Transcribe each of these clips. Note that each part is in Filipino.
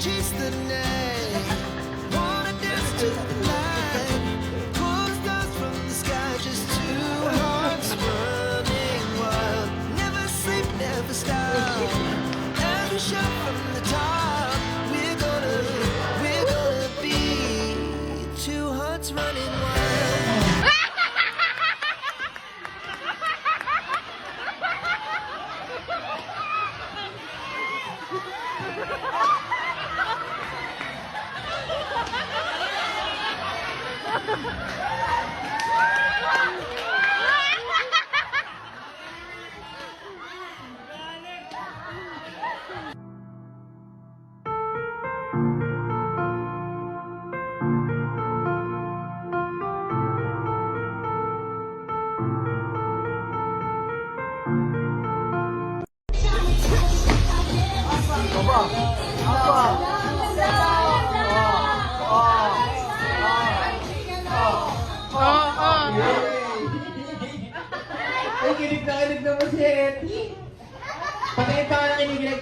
chase the night. Wanna dance to the light. Pull the stars from the sky, just two hearts running wild. Never sleep, never stop. As we shout from the top, we're gonna be two hearts running wild. Ay, kinig na mo si Eti. Patayin pa ka na kinigilig.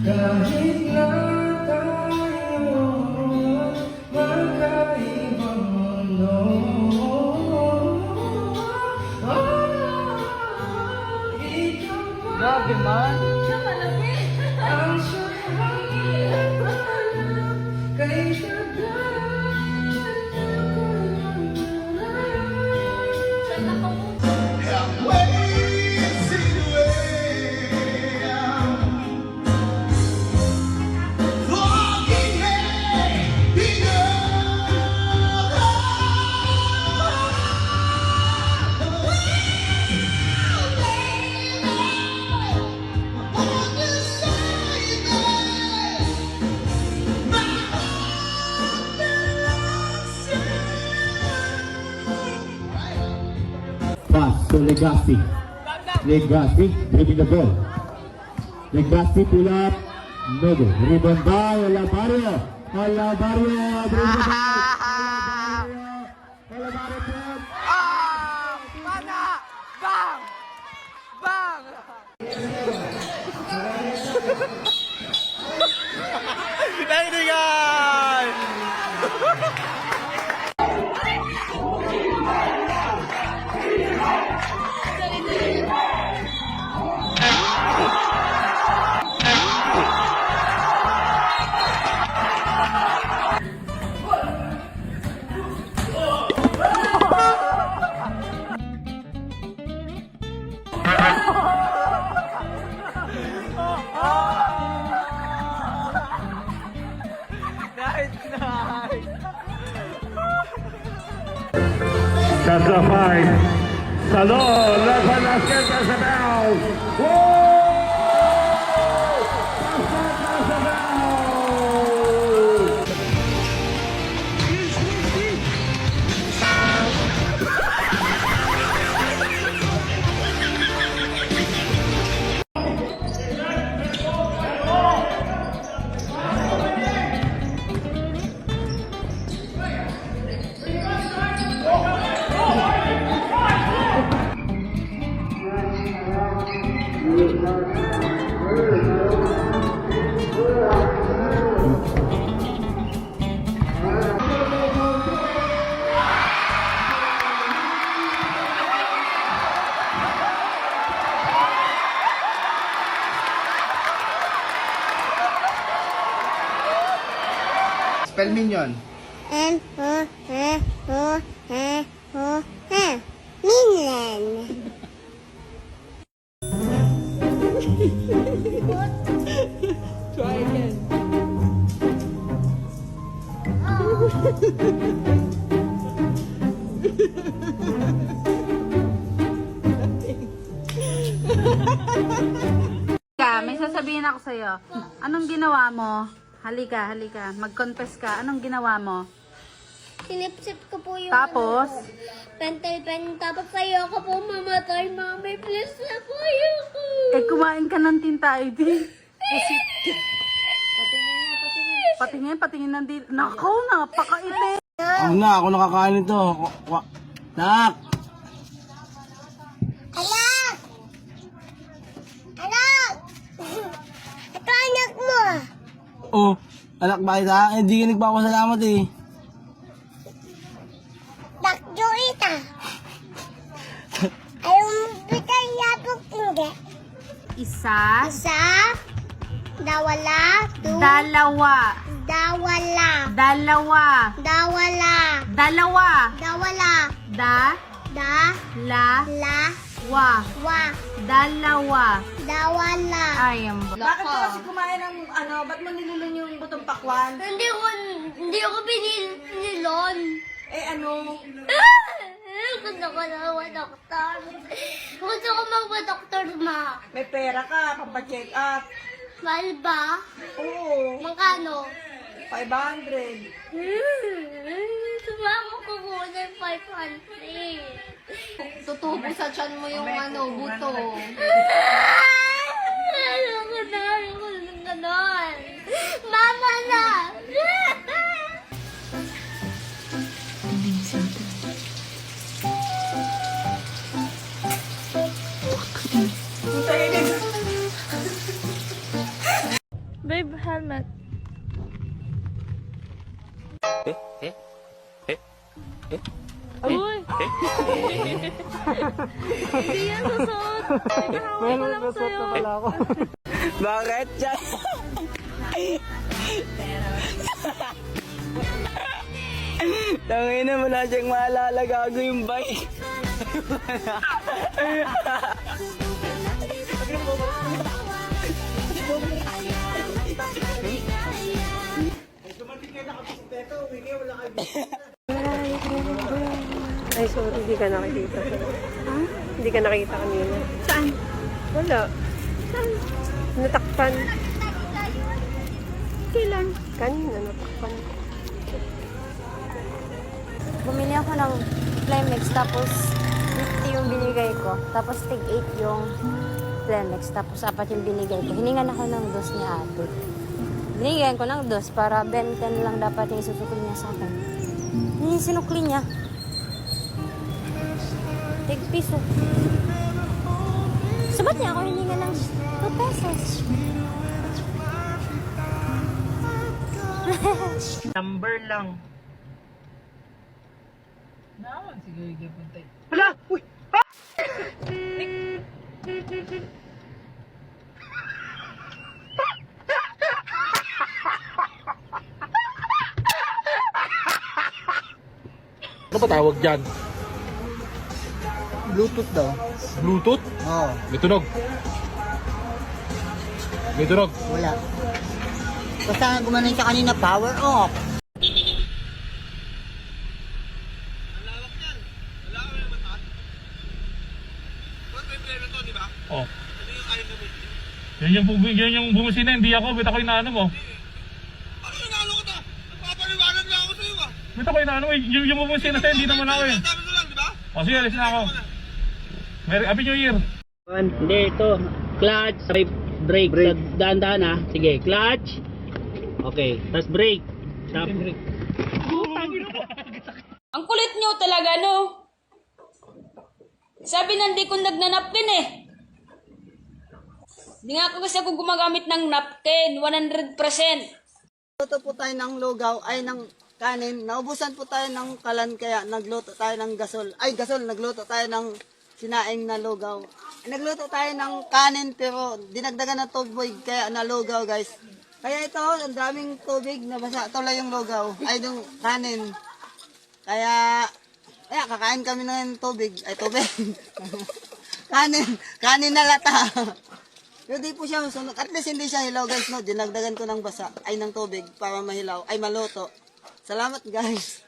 Kahit na tayo magkaibang mundo, ikaw ba ang siyang kay Pass to Legacy. Legacy dribbling the ball. Legacy pull up. Noble. Rebound by Olavarrio. Olavarrio dribbling the ball. Olavarrio. Mana! Bang! Bang! Nainingan! That's a five. Salón, Rafa Vázquez as a bell. Whoa! Spell minion. Minion. Try again. May sasabihin ako sa'yo. Anong ginawa mo? Halika, halika. Mag-confess ka. Anong ginawa mo? Sinipsip ko po yung Tapos? pentel pen. Tapos sa'yo ako po mamatay, mami. Please na po ayoko. Kumain ka ng tinta, ID. Pusit ka. Patingin ng dito. Nako, napakaite. Ako na, ako nakakain ito. Nak! Anak! Anak! Ito anak mo. Oh, anak bakit ha? Hindi ka nagpapasalamat eh. Takjo ita. Ayaw mo bitay yapok hindi. Isa, Isa. Dawala. dalawa, Dawala. dalawa, Dawala. dalawa, Dawala. da, Da. la, La. wa, Wa. dalawa. Dawala. Ay, ang Bakit ka kasi kumain ng ano? Ba't mo nilulun yung butong pakwan? Hindi ko binilon. Eh ano? Gusto ko na mag-doktor. Gusto ko mag-doktor, ma. May pera ka, pampacheck up. Mahal ba? Oo, Magkano? 500. Sumama ko muna yung 500. Tutubo sa tiyan mo yung ano, buto. Ayoko na ng ganon. Mama na! Babe, helmet. Uy! Hindi yan susuot. Pinahawak ko lang sa'yo. Bakit yan? Tangina mo na siyang maalala gago yung bike. Ay, sorry, hindi ka nakikita. Ha? Hindi ka nakita kanina. Saan? Wala. Saan? Natakpan. Kailan? Kanina, natakpan. Bumili ako ng Flemex, tapos 50 yung binigay ko. Tapos tig 8 yung Flemex, tapos 4 yung binigay ko. Hiningan ako ng dos ni ate. Binigyan ko ng dos para 20 lang dapat yung isusukli niya sa akin. Yung sinukli niya. Tig piso. Sabat niya ako hiningan ng 2 pesos. Number lang. Ano ba tawag dyan? Bluetooth daw. Bluetooth? Oo. May tunog. May tunog. Wala. Basta gumanon siya kanina, power off. Oh. Yan yung bumusina, hindi ako. Ba't ako inaano mo? Ano inaano ko ta? Papaliwanag nga ako sa'yo ah. Ba't ako inaano mo? Yung bumusina sa'yo, hindi naman ako eh. Sabi ko lang, di ba? O sige, alis na ako. Happy New Year. Hindi, ito. Clutch, sabay brake. Dahan-dahan ha. Sige, clutch. Okay, tapos brake. Stop. Ang kulit nyo talaga, no? Sabi na hindi ko nagnanapkin eh. Hindi nga kasi ako gumagamit ng napkin, 100%. Nagluto po tayo ng lugaw, ay ng kanin. Naubusan po tayo ng kalan, kaya nagluto tayo ng gasol. Ay, gasol, nagluto tayo ng sinaing na lugaw. Nagluto tayo ng kanin, pero dinagdagan na tubig, kaya nalugaw, guys. Kaya ito, ang daming tubig na basa. Tuloy yung lugaw. Ay, yung kanin. Kaya kakain kami ng tubig. Ay, tubig. Kanin na lata. Pero di po siya masunod. At least hindi siya hilaw, guys, no? Dinagdagan ko ng basa, ay ng tubig para mahilaw, ay maluto. Salamat, guys.